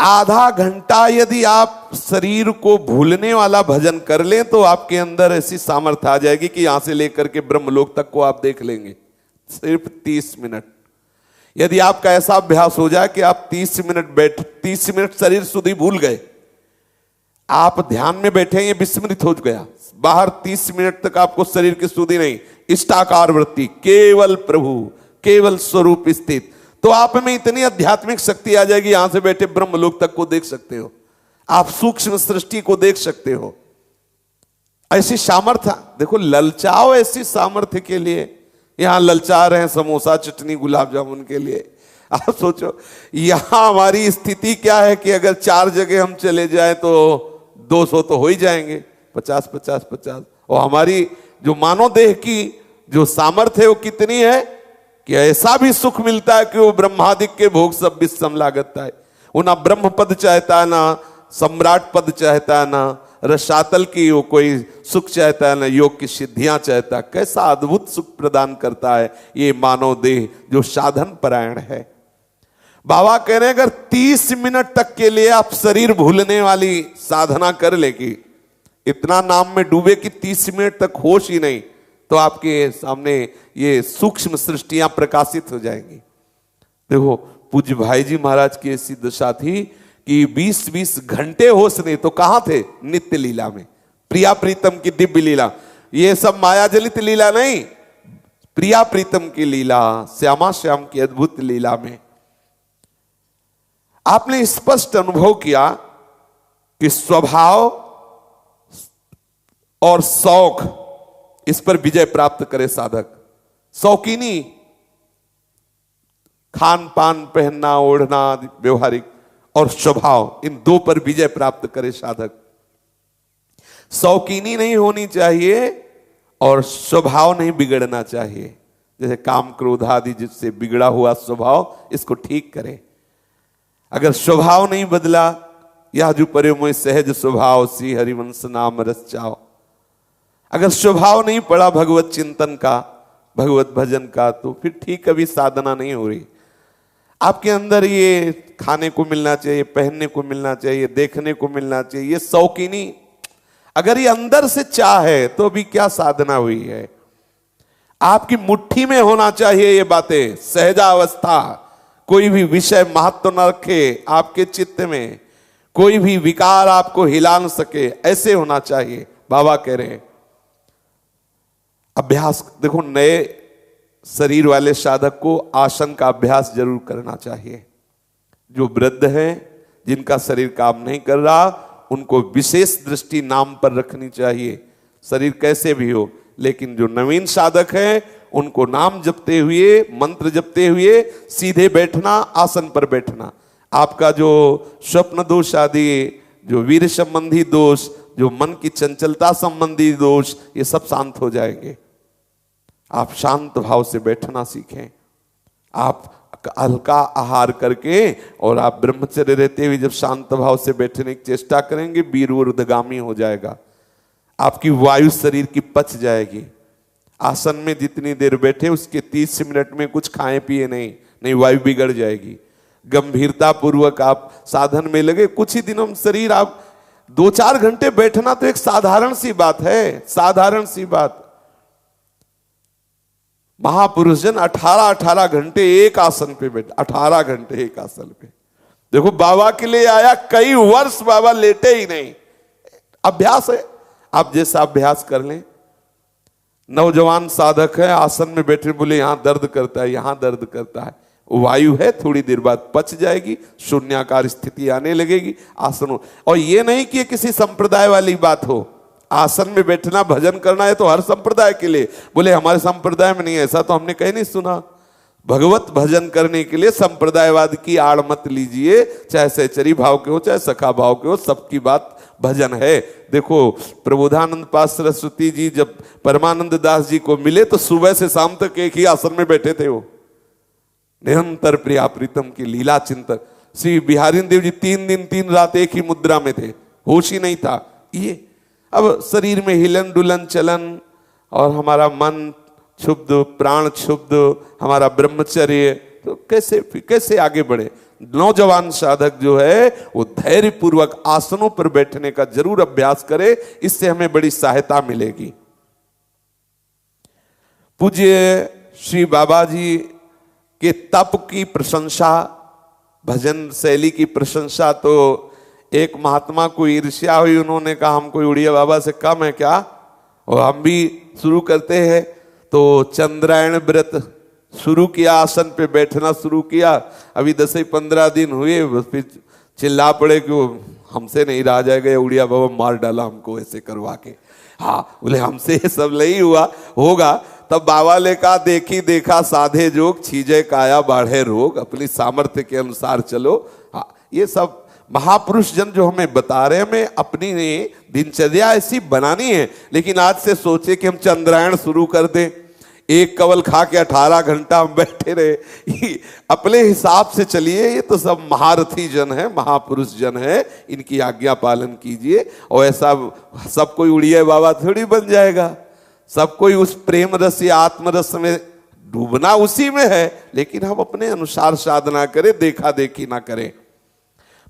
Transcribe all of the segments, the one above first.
आधा घंटा यदि आप शरीर को भूलने वाला भजन कर लें तो आपके अंदर ऐसी सामर्थ्य आ जाएगी कि यहां से लेकर के ब्रह्मलोक तक को आप देख लेंगे। सिर्फ 30 मिनट यदि आपका ऐसा अभ्यास हो जाए कि आप 30 मिनट शरीर सुधी भूल गए, आप ध्यान में बैठे ये विस्मृत हो गया, बाहर 30 मिनट तक आपको शरीर की सुधी नहीं, इष्टाकार वृत्ति, केवल प्रभु, केवल स्वरूप स्थित, तो आप में इतनी आध्यात्मिक शक्ति आ जाएगी, यहां से बैठे ब्रह्मलोक तक को देख सकते हो, आप सूक्ष्म सृष्टि को देख सकते हो। ऐसी सामर्थ्य देखो, ललचाओ ऐसी सामर्थ्य के लिए। यहां ललचा रहे हैं समोसा चटनी गुलाब जामुन के लिए। आप सोचो यहां हमारी स्थिति क्या है कि अगर 4 जगह हम चले जाएं तो 200 तो हो ही जाएंगे, 50-50-50। और हमारी जो मानव देह की जो सामर्थ्य है वो कितनी है कि ऐसा भी सुख मिलता है कि वो ब्रह्मादिक के भोग सब विषम लागता है। वो ना ब्रह्म पद चाहता है, ना सम्राट पद चाहता है, ना रसातल की वो कोई सुख चाहता है, ना योग की सिद्धियां चाहता है। कैसा अद्भुत सुख प्रदान करता है ये मानव देह जो साधन परायण है। बाबा कह रहे हैं अगर 30 मिनट तक के लिए आप शरीर भूलने वाली साधना कर लेगी, इतना नाम में डूबे कि 30 मिनट तक होश ही नहीं, तो आपके सामने ये सूक्ष्म सृष्टियां प्रकाशित हो जाएंगी। देखो पूज्य भाई जी महाराज की ऐसी दशा थी कि 20-20 घंटे होश नहीं तो कहां थे, नित्य लीला में, प्रिया प्रीतम की दिव्य लीला। ये सब माया जलित लीला नहीं, प्रिया प्रीतम की लीला, श्यामा श्याम की अद्भुत लीला में आपने स्पष्ट अनुभव किया कि स्वभाव और शौक, इस पर विजय प्राप्त करे साधक। शौकीनी, खान पान, पहनना ओढ़ना व्यवहारिक, और स्वभाव, इन 2 पर विजय प्राप्त करे साधक। शौकीनी नहीं होनी चाहिए और स्वभाव नहीं बिगड़ना चाहिए। जैसे काम क्रोध आदि जिससे बिगड़ा हुआ स्वभाव, इसको ठीक करें। अगर स्वभाव नहीं बदला, यह जो परे मोय सहज स्वभाव सी हरिवंश नाम रस चाओ, अगर स्वभाव नहीं पड़ा भगवत चिंतन का, भगवत भजन का, तो फिर ठीक अभी साधना नहीं हो रही। आपके अंदर ये खाने को मिलना चाहिए, पहनने को मिलना चाहिए, देखने को मिलना चाहिए, ये शौकीनी, अगर ये अंदर से चाह है तो अभी क्या साधना हुई है। आपकी मुट्ठी में होना चाहिए ये बातें, सहजावस्था, कोई भी विषय महत्व न रखे आपके चित्त में, कोई भी विकार आपको हिला न सके, ऐसे होना चाहिए। बाबा कह रहे हैं अभ्यास, देखो नए शरीर वाले साधक को आसन का अभ्यास जरूर करना चाहिए। जो वृद्ध हैं, जिनका शरीर काम नहीं कर रहा, उनको विशेष दृष्टि नाम पर रखनी चाहिए, शरीर कैसे भी हो। लेकिन जो नवीन साधक हैं, उनको नाम जपते हुए, मंत्र जपते हुए सीधे बैठना, आसन पर बैठना। आपका जो स्वप्न दोष आदि, जो वीर संबंधी दोष, जो मन की चंचलता संबंधी दोष, ये सब शांत हो जाएंगे। आप शांत भाव से बैठना सीखें। आप हल्का आहार करके और आप ब्रह्मचर्य रहते हुए जब शांत भाव से बैठने की चेष्टा करेंगे, वीर ऊर्ध्वगामी हो जाएगा, आपकी वायु शरीर की पच जाएगी। आसन में जितनी देर बैठे उसके 30 मिनट में कुछ खाए पिए नहीं, वायु बिगड़ जाएगी। गंभीरता पूर्वक आप साधन में लगे, कुछ ही दिनों में शरीर, आप 2-4 घंटे बैठना तो एक साधारण सी बात है, साधारण सी बात। महापुरुष जन 18-18 घंटे एक आसन पे बैठे, 18 घंटे एक आसन पे। देखो बाबा के लिए आया, कई वर्ष बाबा लेटे ही नहीं। अभ्यास है, आप जैसा अभ्यास कर लें। नौजवान साधक है, आसन में बैठे, बोले यहां दर्द करता है, यहां दर्द करता है, वायु है, थोड़ी देर बाद पच जाएगी, शून्याकार स्थिति आने लगेगी, आसन हो। और ये नहीं कि किसी संप्रदाय वाली बात हो, आसन में बैठना भजन करना है तो हर संप्रदाय के लिए। बोले हमारे संप्रदाय में नहीं, ऐसा तो हमने कहीं नहीं सुना। भगवत भजन करने के लिए संप्रदायवाद की आड़ मत लीजिए, चाहे सहचरी भाव के हो, चाहे सखा भाव के हो, सबकी बात भजन है। देखो प्रबोधानंद पाद सरस्वती जी जब परमानंद दास जी को मिले तो सुबह से शाम तक एक ही आसन में बैठे थे। वो निरंतर प्रिया प्रीतम की लीला चिंतन। श्री बिहारी देव जी 3 दिन 3 रात एक ही मुद्रा में थे, होश ही नहीं था। ये अब शरीर में हिलन डुलन चलन, और हमारा मन क्षुब्ध, प्राण क्षुब्ध, हमारा ब्रह्मचर्य, तो कैसे आगे बढ़े। नौजवान साधक जो है वो धैर्य पूर्वक आसनों पर बैठने का जरूर अभ्यास करे, इससे हमें बड़ी सहायता मिलेगी। पूज्य श्री बाबा जी के तप की प्रशंसा, भजन शैली की प्रशंसा, तो एक महात्मा को ईर्ष्या हुई, उन्होंने कहा हम कोई उड़िया बाबा से कम है क्या, और हम भी शुरू करते हैं। तो चंद्रायण व्रत शुरू किया, आसन पे बैठना शुरू किया। अभी 10-15 दिन हुए, फिर चिल्ला पड़े कि वो हमसे नहीं रहा जाएगा, उड़िया बाबा मार डाला हमको ऐसे करवा के। हाँ बोले हमसे ये सब नहीं हुआ होगा। तब बाबा ने कहा देखी देखा साधे जोग, छीजे काया बाढ़े रोग, अपनी सामर्थ्य के अनुसार चलो। हाँ ये सब महापुरुष जन जो हमें बता रहे हैं, हमें अपनी दिनचर्या ऐसी बनानी है। लेकिन आज से सोचे कि हम चंद्रायण शुरू कर दें, एक कवल खा के 18 घंटा हम बैठे रहे, अपने हिसाब से चलिए। ये तो सब महारथी जन है, महापुरुष जन है, इनकी आज्ञा पालन कीजिए। और ऐसा सब कोई उड़िया बाबा थोड़ी बन जाएगा, सब कोई उस प्रेम रस या आत्मरस में डूबना उसी में है, लेकिन हम अपने अनुसार साधना करें, देखा देखी ना करें।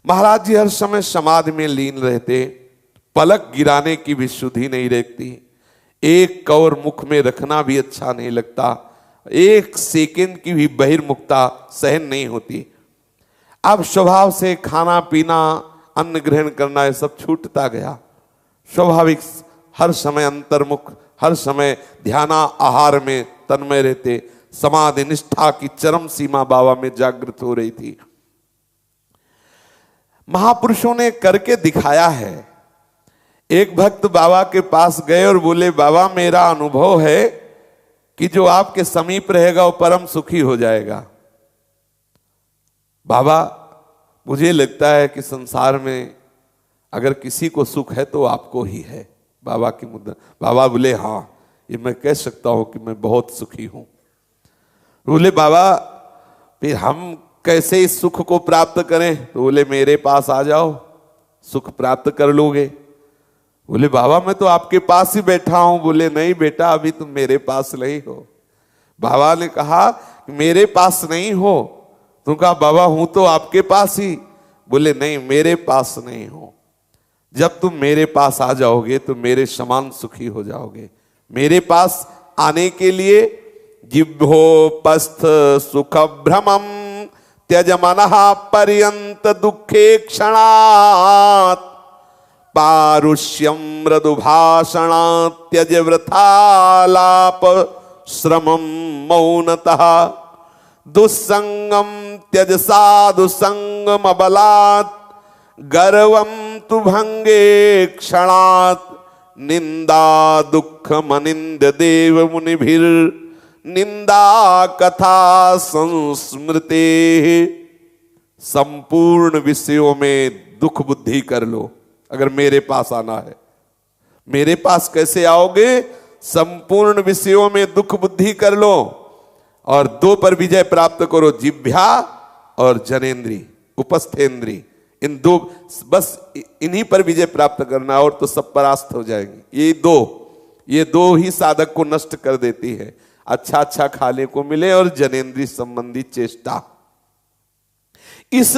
महाराज जी हर समय समाधि में लीन रहते, पलक गिराने की भी शुद्धि नहीं रहती, एक कौर मुख में रखना भी अच्छा नहीं लगता, एक सेकंड की भी बहिर्मुखता सहन नहीं होती। अब स्वभाव से खाना पीना, अन्न ग्रहण करना ये सब छूटता गया। स्वाभाविक हर समय अंतर्मुख, हर समय ध्याना आहार में तन्मय रहते। समाधि निष्ठा की चरम सीमा बाबा में जागृत हो रही थी। महापुरुषों ने करके दिखाया है। एक भक्त बाबा के पास गए और बोले बाबा मेरा अनुभव है कि जो आपके समीप रहेगा वो परम सुखी हो जाएगा। बाबा मुझे लगता है कि संसार में अगर किसी को सुख है तो आपको ही है। बाबा की मुद्दा। बाबा बोले हाँ ये मैं कह सकता हूं कि मैं बहुत सुखी हूं। बोले बाबा फिर हम कैसे इस सुख को प्राप्त करें? तो बोले मेरे पास आ जाओ, सुख प्राप्त कर लोगे। बोले बाबा मैं तो आपके पास ही बैठा हूं। बोले नहीं बेटा अभी तुम मेरे पास नहीं हो। बाबा ने कहा मेरे पास नहीं हो। तुम कहा बाबा हूं तो आपके पास ही। बोले नहीं मेरे पास नहीं हो। जब तुम मेरे पास आ जाओगे तो मेरे समान सुखी हो जाओगे। मेरे पास आने के लिए जिह्वोपस्थ सुख भ्रमम त्यज मनः पर्यंत दुखे क्षणात् पारुष्यम मृदु भाषणात् त्यज वृथालाप श्रमम मौनतः दुस्संगम त्यज साधु संगम बलात् गर्वम तु भंगे क्षणात् निंदा दुख मनिंद देव मुनिभिर निंदा कथा संस्मृते। संपूर्ण विषयों में दुख बुद्धि कर लो अगर मेरे पास आना है। मेरे पास कैसे आओगे? संपूर्ण विषयों में दुख बुद्धि कर लो और दो पर विजय प्राप्त करो, जिह्वा और जनेन्द्री उपस्थेंद्री। इन दो बस इन्हीं पर विजय प्राप्त करना और तो सब परास्त हो जाएंगे। ये दो ही साधक को नष्ट कर देती है। अच्छा अच्छा खाने को मिले और जनेन्द्री संबंधी चेष्टा। इस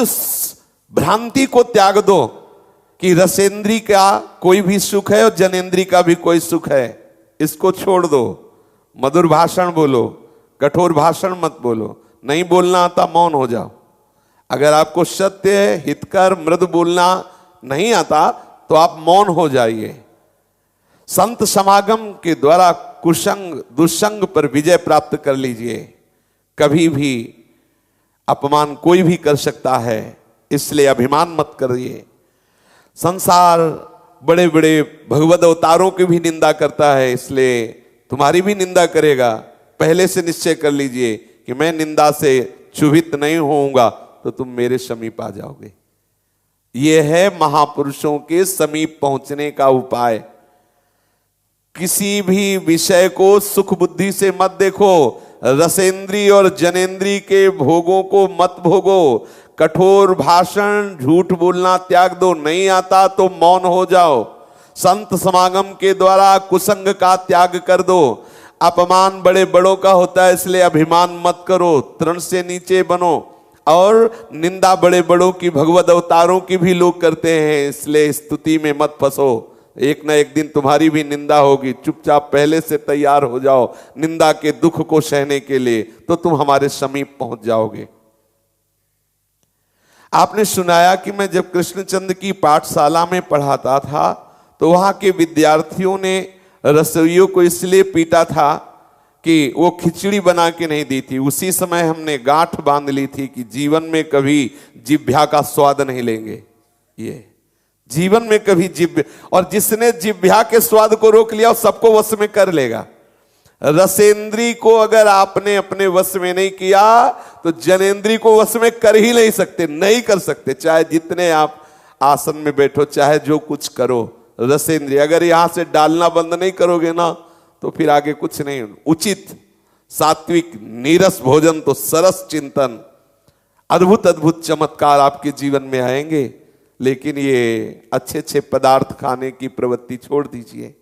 भ्रांति को त्याग दो कि रसेंद्री का कोई भी सुख है और जनेन्द्री का भी कोई सुख है। इसको छोड़ दो। मधुर भाषण बोलो, कठोर भाषण मत बोलो। नहीं बोलना आता मौन हो जाओ। अगर आपको सत्य हितकर मृदु बोलना नहीं आता तो आप मौन हो जाइए। संत समागम के द्वारा कुसंग दुसंग पर विजय प्राप्त कर लीजिए। कभी भी अपमान कोई भी कर सकता है, इसलिए अभिमान मत करिए। संसार बड़े बड़े भगवत अवतारों की भी निंदा करता है, इसलिए तुम्हारी भी निंदा करेगा। पहले से निश्चय कर लीजिए कि मैं निंदा से क्षुभित नहीं होऊंगा तो तुम मेरे समीप आ जाओगे। यह है महापुरुषों के समीप पहुंचने का उपाय। किसी भी विषय को सुख बुद्धि से मत देखो। रसेंद्री और जनेन्द्री के भोगों को मत भोगो। कठोर भाषण झूठ बोलना त्याग दो। नहीं आता तो मौन हो जाओ। संत समागम के द्वारा कुसंग का त्याग कर दो। अपमान बड़े बड़ों का होता है, इसलिए अभिमान मत करो। तृण से नीचे बनो। और निंदा बड़े बड़ों की, भगवत अवतारों की भी लोग करते हैं, इसलिए स्तुति में मत फंसो। एक ना एक दिन तुम्हारी भी निंदा होगी। चुपचाप पहले से तैयार हो जाओ निंदा के दुख को सहने के लिए, तो तुम हमारे समीप पहुंच जाओगे। आपने सुनाया कि मैं जब कृष्णचंद्र की पाठशाला में पढ़ाता था तो वहां के विद्यार्थियों ने रसोइयों को इसलिए पीटा था कि वो खिचड़ी बना के नहीं दी थी। उसी समय हमने गांठ बांध ली थी कि जीवन में कभी जिभ्या का स्वाद नहीं लेंगे। ये जीवन में कभी जिभ्या, और जिसने जिभ्या के स्वाद को रोक लिया वो सबको वश में कर लेगा। रसेंद्री को अगर आपने अपने वश में नहीं किया तो जनेंद्री को वश में कर ही नहीं सकते, नहीं कर सकते। चाहे जितने आप आसन में बैठो, चाहे जो कुछ करो, रसेंद्री अगर यहां से डालना बंद नहीं करोगे ना तो फिर आगे कुछ नहीं। उचित सात्विक नीरस भोजन तो सरस चिंतन, अद्भुत अद्भुत चमत्कार आपके जीवन में आएंगे। लेकिन ये अच्छे अच्छे पदार्थ खाने की प्रवृत्ति छोड़ दीजिए।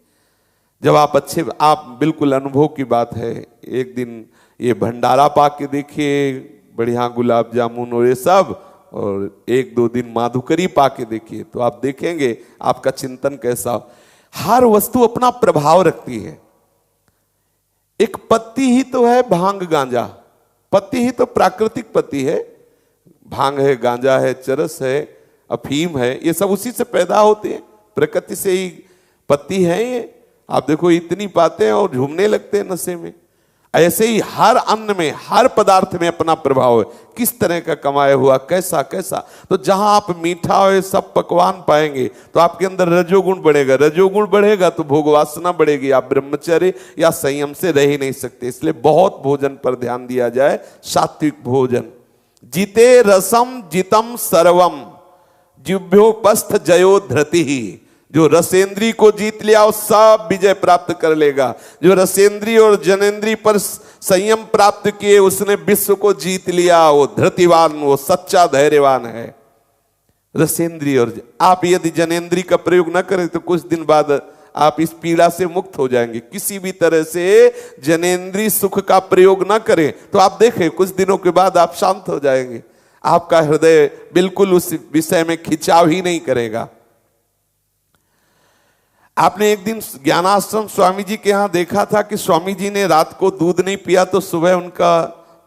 जब आप बिल्कुल अनुभव की बात है, एक दिन ये भंडारा पा के देखिए, बढ़िया गुलाब जामुन और ये सब, और एक दो दिन माधुकरी पा के देखिए तो आप देखेंगे आपका चिंतन कैसा हो। हर वस्तु अपना प्रभाव रखती है। एक पत्ती ही तो है भांग गांजा, पत्ती ही तो प्राकृतिक पत्ती है। भांग है, गांजा है, चरस है, अफीम है, ये सब उसी से पैदा होते हैं, प्रकृति से ही पत्ती है ये। आप देखो इतनी पाते हैं और झूमने लगते हैं नशे में। ऐसे ही हर अन्न में, हर पदार्थ में अपना प्रभाव है, किस तरह का कमाया हुआ, कैसा कैसा। तो जहां आप मीठा और सब पकवान पाएंगे तो आपके अंदर रजोगुण बढ़ेगा, रजोगुण बढ़ेगा तो भोग वासना बढ़ेगी, आप ब्रह्मचर्य या संयम से रह ही नहीं सकते। इसलिए बहुत भोजन पर ध्यान दिया जाए, सात्विक भोजन। जिते रसम जितम सर्वम जिभ्योपस्थ जयो धृति ही। जो रसेंद्री को जीत लिया वो सब विजय प्राप्त कर लेगा। जो रसेंद्री और जनेंद्री पर संयम प्राप्त किए उसने विश्व को जीत लिया, वो धृतिवान, वो सच्चा धैर्यवान है। रसेंद्री और आप यदि जनेंद्री का प्रयोग न करें तो कुछ दिन बाद आप इस पीड़ा से मुक्त हो जाएंगे। किसी भी तरह से जनेंद्री सुख का प्रयोग न करें तो आप देखें कुछ दिनों के बाद आप शांत हो जाएंगे। आपका हृदय बिल्कुल उस विषय में खिंचाव ही नहीं करेगा। आपने एक दिन ज्ञानाश्रम स्वामी जी के यहां देखा था कि स्वामी जी ने रात को दूध नहीं पिया तो सुबह उनका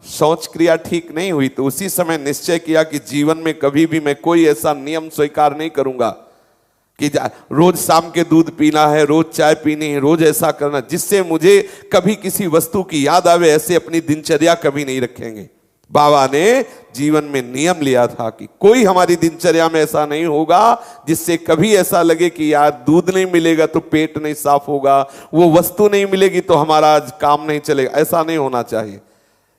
शौच क्रिया ठीक नहीं हुई। तो उसी समय निश्चय किया कि जीवन में कभी भी मैं कोई ऐसा नियम स्वीकार नहीं करूंगा कि रोज शाम के दूध पीना है, रोज चाय पीनी है, रोज ऐसा करना जिससे मुझे कभी किसी वस्तु की याद आवे। ऐसे अपनी दिनचर्या कभी नहीं रखेंगे। बाबा ने जीवन में नियम लिया था कि कोई हमारी दिनचर्या में ऐसा नहीं होगा जिससे कभी ऐसा लगे कि यार दूध नहीं मिलेगा तो पेट नहीं साफ होगा, वो वस्तु नहीं मिलेगी तो हमारा आज काम नहीं चलेगा। ऐसा नहीं होना चाहिए।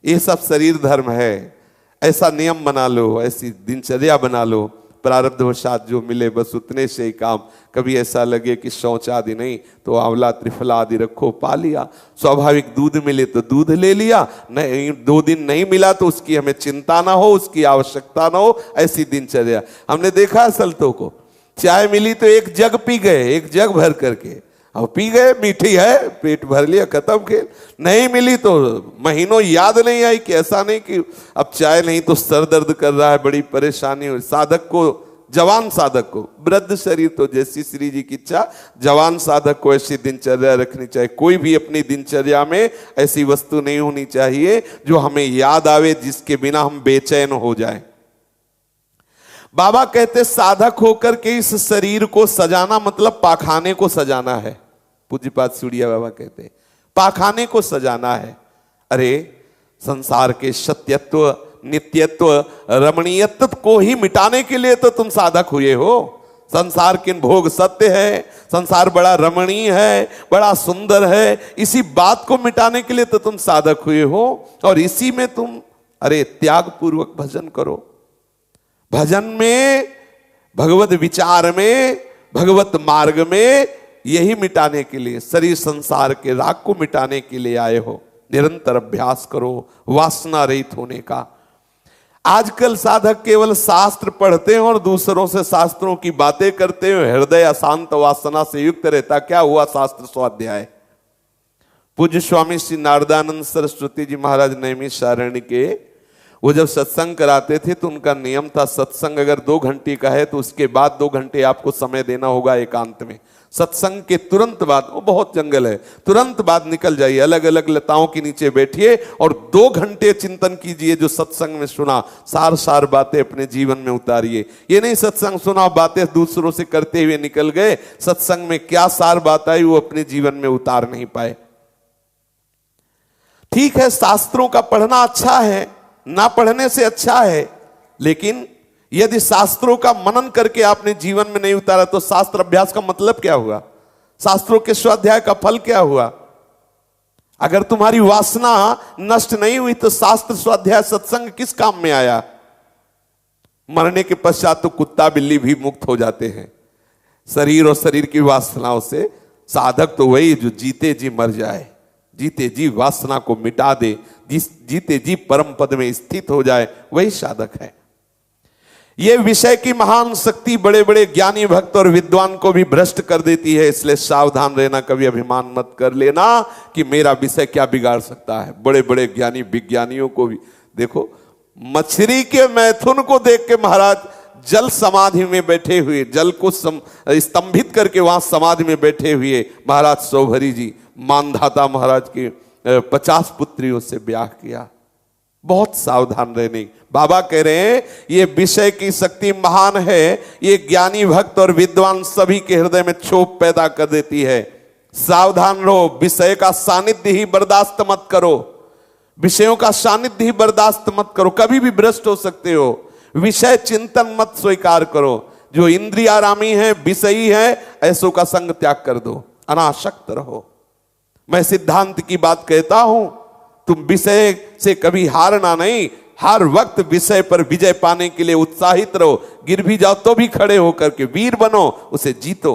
ये सब शरीर धर्म है। ऐसा नियम बना लो, ऐसी दिनचर्या बना लो, प्रारब्धवशात जो मिले बस उतने से ही काम। कभी ऐसा लगे कि शौच आदि नहीं तो आंवला त्रिफला आदि रखो, पा लिया। स्वाभाविक दूध मिले तो दूध ले लिया, नहीं 2 दिन नहीं मिला तो उसकी हमें चिंता ना हो, उसकी आवश्यकता ना हो। ऐसी दिनचर्या हमने देखा संतों को, चाय मिली तो 1 जग पी गए, 1 जग भर करके, अब पी गए, मीठी है, पेट भर लिया, खत्म खेल। नहीं मिली तो महीनों याद नहीं आई कि ऐसा नहीं कि अब चाय नहीं तो सर दर्द कर रहा है, बड़ी परेशानी हुई। साधक को, जवान साधक को, वृद्ध शरीर तो जैसी श्री जी की इच्छा, जवान साधक को ऐसी दिनचर्या रखनी चाहिए। कोई भी अपनी दिनचर्या में ऐसी वस्तु नहीं होनी चाहिए जो हमें याद आवे, जिसके बिना हम बेचैन हो जाएं। बाबा कहते साधक होकर के इस शरीर को सजाना मतलब पाखाने को सजाना है। पूज्यपाद सूड़िया बाबा कहते पाखाने को सजाना है। अरे संसार के सत्यत्व, नित्यत्व, रमणीयत्व को ही मिटाने के लिए तो तुम साधक हुए हो। संसार किन भोग सत्य है, संसार बड़ा रमणीय है, बड़ा सुंदर है, इसी बात को मिटाने के लिए तो तुम साधक हुए हो। और इसी में तुम अरे त्याग पूर्वक भजन करो। भजन में, भगवत विचार में, भगवत मार्ग में, यही मिटाने के लिए, शरीर संसार के राग को मिटाने के लिए आए हो। निरंतर अभ्यास करो वासना रहित होने का। आजकल साधक केवल शास्त्र पढ़ते हैं और दूसरों से शास्त्रों की बातें करते हैं। हृदय अशांत वासना से युक्त रहता। क्या हुआ शास्त्र स्वाध्याय? पूज्य स्वामी श्री नारदानंद सरस्वती जी महाराज नैमिषारण्य के वो जब सत्संग कराते थे तो उनका नियम था, सत्संग अगर 2 घंटे का है तो उसके बाद 2 घंटे आपको समय देना होगा एकांत में। सत्संग के तुरंत बाद, वो बहुत जंगल है, तुरंत बाद निकल जाइए, अलग अलग लताओं के नीचे बैठिए और 2 घंटे चिंतन कीजिए जो सत्संग में सुना, सार सार बातें अपने जीवन में उतारिए। ये नहीं सत्संग सुना, बातें दूसरों से करते हुए निकल गए, सत्संग में क्या सार बात आई वो अपने जीवन में उतार नहीं पाए। ठीक है, शास्त्रों का पढ़ना अच्छा है, ना पढ़ने से अच्छा है, लेकिन यदि शास्त्रों का मनन करके आपने जीवन में नहीं उतारा तो शास्त्र अभ्यास का मतलब क्या हुआ? शास्त्रों के स्वाध्याय का फल क्या हुआ? अगर तुम्हारी वासना नष्ट नहीं हुई तो शास्त्र स्वाध्याय सत्संग किस काम में आया? मरने के पश्चात तो कुत्ता बिल्ली भी मुक्त हो जाते हैं शरीर और शरीर की वासनाओं से। साधक तो वही जो जीते जी मर जाए, जीते जी वासना को मिटा दे, जीते जी परम पद में स्थित हो जाए, वही साधक है। यह विषय की महान शक्ति बड़े बड़े ज्ञानी भक्त और विद्वान को भी भ्रष्ट कर देती है, इसलिए सावधान रहना, कभी अभिमान मत कर लेना कि मेरा विषय क्या बिगाड़ सकता है। बड़े बड़े ज्ञानी विज्ञानियों को भी देखो, मछली के मैथुन को देख के महाराज जल समाधि में बैठे हुए, जल को स्तंभित करके वहां समाधि में बैठे हुए महाराज सौभरी जी, मानधाता महाराज के 50 पुत्रियों से ब्याह किया। बहुत सावधान रहने, बाबा कह रहे हैं ये विषय की शक्ति महान है, ये ज्ञानी भक्त और विद्वान सभी के हृदय में क्षोभ पैदा कर देती है। सावधान रहो, विषय का सानिध्य ही बर्दाश्त मत करो, विषयों का सानिध्य ही बर्दाश्त मत करो, कभी भी भ्रष्ट हो सकते हो। विषय चिंतन मत स्वीकार करो, जो इंद्रियारामी है, विषयी है, ऐसों का संग त्याग कर दो, अनासक्त रहो। मैं सिद्धांत की बात कहता हूं, तुम विषय से कभी हारना नहीं, हर वक्त विषय पर विजय पाने के लिए उत्साहित रहो। गिर भी जाओ तो भी खड़े होकर के वीर बनो, उसे जीतो।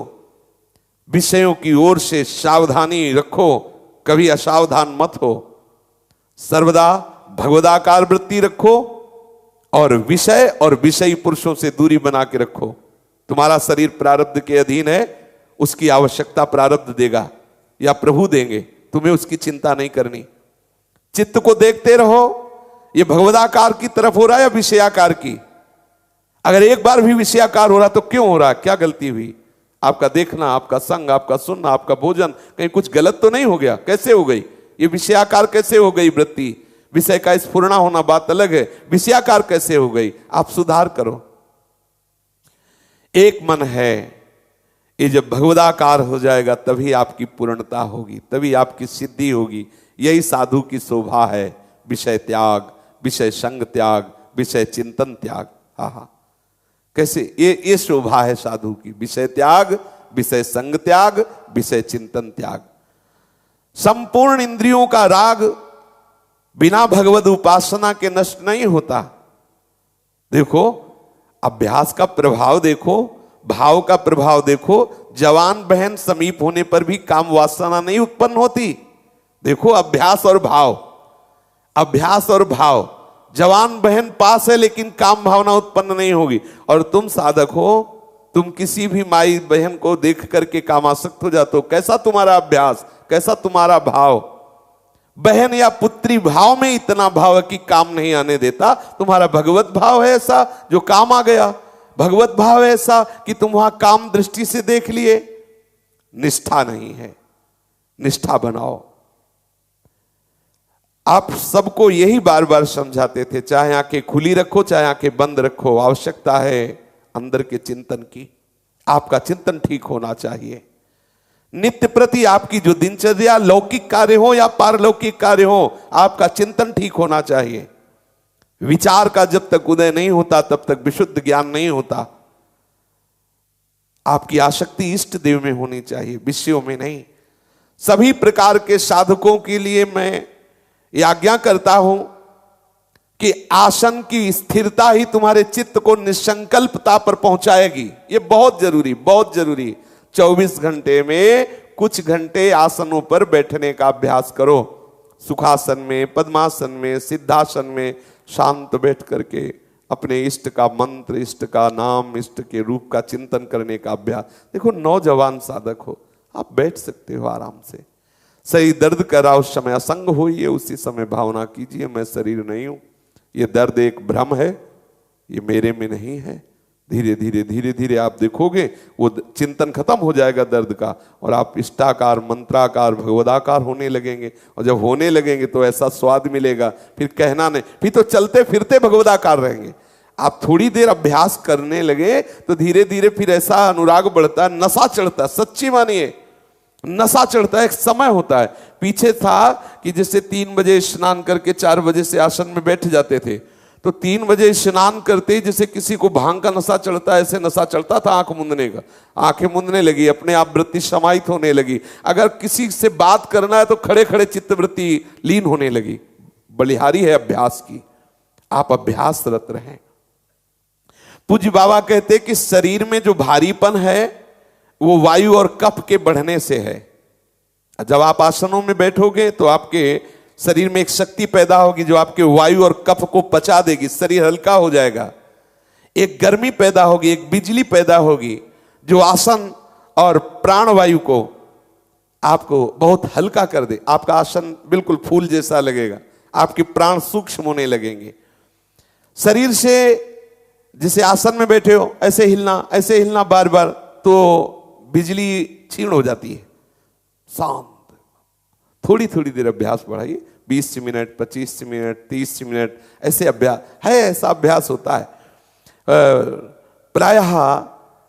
विषयों की ओर से सावधानी रखो, कभी असावधान मत हो। सर्वदा भगवदाकार वृत्ति रखो और विषय और विषयी पुरुषों से दूरी बना के रखो। तुम्हारा शरीर प्रारब्ध के अधीन है, उसकी आवश्यकता प्रारब्ध देगा या प्रभु देंगे, तुम्हें उसकी चिंता नहीं करनी। चित्त को देखते रहो, ये भगवदाकार की तरफ हो रहा है या विषयाकार की। अगर एक बार भी विषयाकार हो रहा तो क्यों हो रहा, क्या गलती हुई? आपका देखना, आपका संग, आपका सुनना, आपका भोजन, कहीं कुछ गलत तो नहीं हो गया? कैसे हो गई ये विषयाकार? कैसे हो गई वृत्ति? विषय का स्फुरना होना बात अलग है, विषयाकार कैसे हो गई? आप सुधार करो। एक मन है, ये जब भगवदाकार हो जाएगा तभी आपकी पूर्णता होगी, तभी आपकी सिद्धि होगी। यही साधु की शोभा है, विषय त्याग, विषय संग त्याग, विषय चिंतन त्याग। हा, कैसे ये शोभा है साधु की, विषय त्याग, विषय संग त्याग, विषय चिंतन त्याग। संपूर्ण इंद्रियों का राग बिना भगवद उपासना के नष्ट नहीं होता। देखो, अभ्यास का प्रभाव देखो, भाव का प्रभाव देखो। जवान बहन समीप होने पर भी काम वासना नहीं उत्पन्न होती। देखो, अभ्यास और भाव, अभ्यास और भाव। जवान बहन पास है लेकिन काम भावना उत्पन्न नहीं होगी। और तुम साधक हो, तुम किसी भी माई बहन को देख करके कामासक्त हो जाते हो। कैसा तुम्हारा अभ्यास, कैसा तुम्हारा भाव? बहन या पुत्री भाव में इतना भाव है कि काम नहीं आने देता। तुम्हारा भगवत भाव है ऐसा जो काम आ गया, भगवत भाव है ऐसा कि तुम वहां काम दृष्टि से देख लिए। निष्ठा नहीं है, निष्ठा बनाओ। आप सबको यही बार बार समझाते थे, चाहे आंखें खुली रखो चाहे आंखें बंद रखो, आवश्यकता है अंदर के चिंतन की। आपका चिंतन ठीक होना चाहिए। नित्य प्रति आपकी जो दिनचर्या, लौकिक कार्य हो या पारलौकिक कार्य हो, आपका चिंतन ठीक होना चाहिए। विचार का जब तक उदय नहीं होता तब तक विशुद्ध ज्ञान नहीं होता। आपकी आसक्ति इष्ट देव में होनी चाहिए, विषयों में नहीं। सभी प्रकार के साधकों के लिए मैं आज्ञा करता हूं कि आसन की स्थिरता ही तुम्हारे चित्त को निसंकल्पता पर पहुंचाएगी। ये बहुत जरूरी, बहुत जरूरी। 24 घंटे में कुछ घंटे आसनों पर बैठने का अभ्यास करो। सुखासन में, पद्मासन में, सिद्धासन में शांत बैठ करके अपने इष्ट का मंत्र, इष्ट का नाम, इष्ट के रूप का चिंतन करने का अभ्यास। देखो, नौजवान साधक हो, आप बैठ सकते हो आराम से। सही दर्द करा उस समय असंग होइए, उसी समय भावना कीजिए मैं शरीर नहीं हूं, ये दर्द एक भ्रम है, ये मेरे में नहीं है। धीरे धीरे धीरे धीरे आप देखोगे वो चिंतन खत्म हो जाएगा दर्द का, और आप इष्टाकार, मंत्राकार, भगवदाकार होने लगेंगे। और जब होने लगेंगे तो ऐसा स्वाद मिलेगा, फिर कहना नहीं, फिर तो चलते फिरते भगवदाकार रहेंगे। आप थोड़ी देर अभ्यास करने लगे तो धीरे धीरे फिर ऐसा अनुराग बढ़ता है, नशा चढ़ता है। सच्ची मानिए, नशा चढ़ता है। एक समय होता है, पीछे था कि जैसे 3 बजे स्नान करके 4 बजे से आसन में बैठ जाते थे, तो 3 बजे स्नान करते ही जैसे किसी को भांग का नशा चढ़ता है, ऐसे नशा चढ़ता था आंख मूंदने का। आंखें मूंदने लगी, अपने आप वृत्ति समाहित होने लगी। अगर किसी से बात करना है तो खड़े खड़े चित्तवृत्ति लीन होने लगी। बलिहारी है अभ्यास की, आप अभ्यासरत रहें। पूज्य बाबा कहते कि शरीर में जो भारीपन है वो वायु और कफ के बढ़ने से है। जब आप आसनों में बैठोगे तो आपके शरीर में एक शक्ति पैदा होगी जो आपके वायु और कफ को पचा देगी, शरीर हल्का हो जाएगा। एक गर्मी पैदा होगी, एक बिजली पैदा होगी जो आसन और प्राणवायु को आपको बहुत हल्का कर दे। आपका आसन बिल्कुल फूल जैसा लगेगा, आपके प्राण सूक्ष्म होने लगेंगे। शरीर से जैसे आसन में बैठे हो ऐसे हिलना बार बार, तो बिजली क्षीण हो जाती है। शांत, थोड़ी थोड़ी देर अभ्यास बढ़ाइए, 20 मिनट, 25 मिनट, 30 मिनट, ऐसे अभ्यास है। ऐसा अभ्यास होता है। प्रायः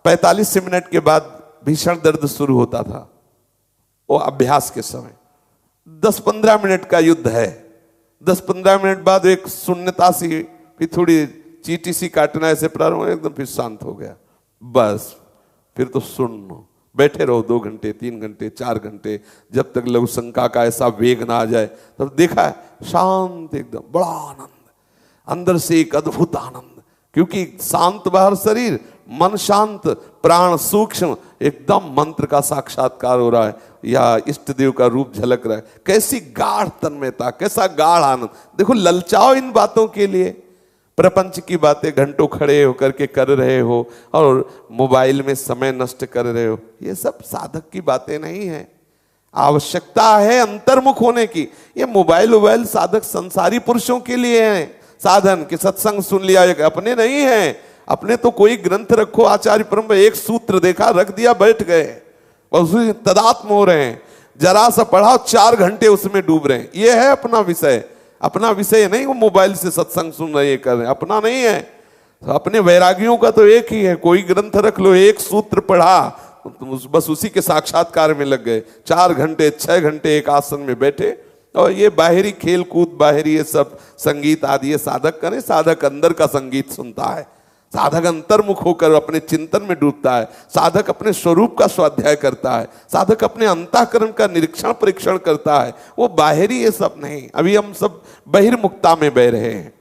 45 मिनट के बाद भीषण दर्द शुरू होता था, वो अभ्यास के समय। 10-15 मिनट का युद्ध है। 10-15 मिनट बाद एक शून्यता सी, फिर थोड़ी चींटी सी काटना ऐसे प्रारंभ, एकदम फिर शांत हो गया। बस फिर तो सुन, बैठे रहो 2 घंटे, 3 घंटे, 4 घंटे, जब तक लघु शंका का ऐसा वेग ना आ जाए। तब देखा है शांत, एकदम बड़ा आनंद, अंदर से एक अद्भुत आनंद। क्योंकि शांत बाहर शरीर, मन शांत, प्राण सूक्ष्म, एकदम मंत्र का साक्षात्कार हो रहा है या इष्ट देव का रूप झलक रहा है। कैसी गाढ़ तन्मयता, कैसा गाढ़ आनंद। देखो, ललचाओ इन बातों के लिए। प्रपंच की बातें घंटों खड़े होकर के कर रहे हो और मोबाइल में समय नष्ट कर रहे हो, ये सब साधक की बातें नहीं है। आवश्यकता है अंतर्मुख होने की। ये मोबाइल साधक संसारी पुरुषों के लिए है साधन, कि सत्संग सुन लिया, अपने नहीं है। अपने तो कोई ग्रंथ रखो, आचार्य परम एक सूत्र देखा, रख दिया, बैठ गए, उसी तदात्म हो रहे हैं। जरा सा पढ़ाओ, 4 घंटे उसमें डूब रहे हैं। ये है अपना विषय। अपना विषय नहीं वो मोबाइल से सत्संग सुन रहे कर रहे, अपना नहीं है। तो अपने वैरागियों का तो एक ही है, कोई ग्रंथ रख लो, एक सूत्र पढ़ा, बस उसी के साक्षात्कार में लग गए। 4 घंटे 6 घंटे एक आसन में बैठे। और ये बाहरी खेल कूद, बाहरी ये सब संगीत आदि ये साधक करें। साधक अंदर का संगीत सुनता है, साधक अंतर्मुख होकर अपने चिंतन में डूबता है, साधक अपने स्वरूप का स्वाध्याय करता है, साधक अपने अंतःकरण का निरीक्षण परीक्षण करता है। वो बाहरी ये सब नहीं। अभी हम सब बहिर्मुखता में बह रहे हैं।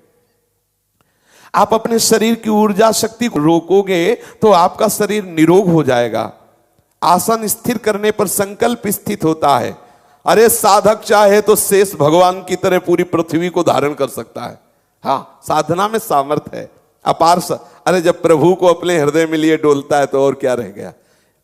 आप अपने शरीर की ऊर्जा शक्ति को रोकोगे तो आपका शरीर निरोग हो जाएगा। आसन स्थिर करने पर संकल्प स्थित होता है। अरे साधक चाहे तो शेष भगवान की तरह पूरी पृथ्वी को धारण कर सकता है। हाँ, साधना में सामर्थ्य है अपार। अरे जब प्रभु को अपने हृदय में लिए डोलता है तो और क्या रह गया।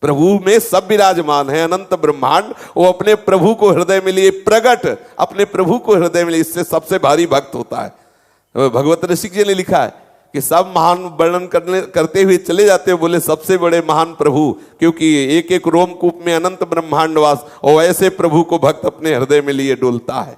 प्रभु में सब विराजमान है, अनंत ब्रह्मांड। वो अपने प्रभु को हृदय में लिए प्रगट, अपने प्रभु को हृदय में लिए, इससे सबसे भारी भक्त होता है। भगवत ऋषिक जी ने लिखा है कि सब महान वर्णन करते हुए चले जाते हैं, बोले सबसे बड़े महान प्रभु, क्योंकि एक एक रोमकूप में अनंत ब्रह्मांड वास, और ऐसे प्रभु को भक्त अपने हृदय में लिए डोलता है।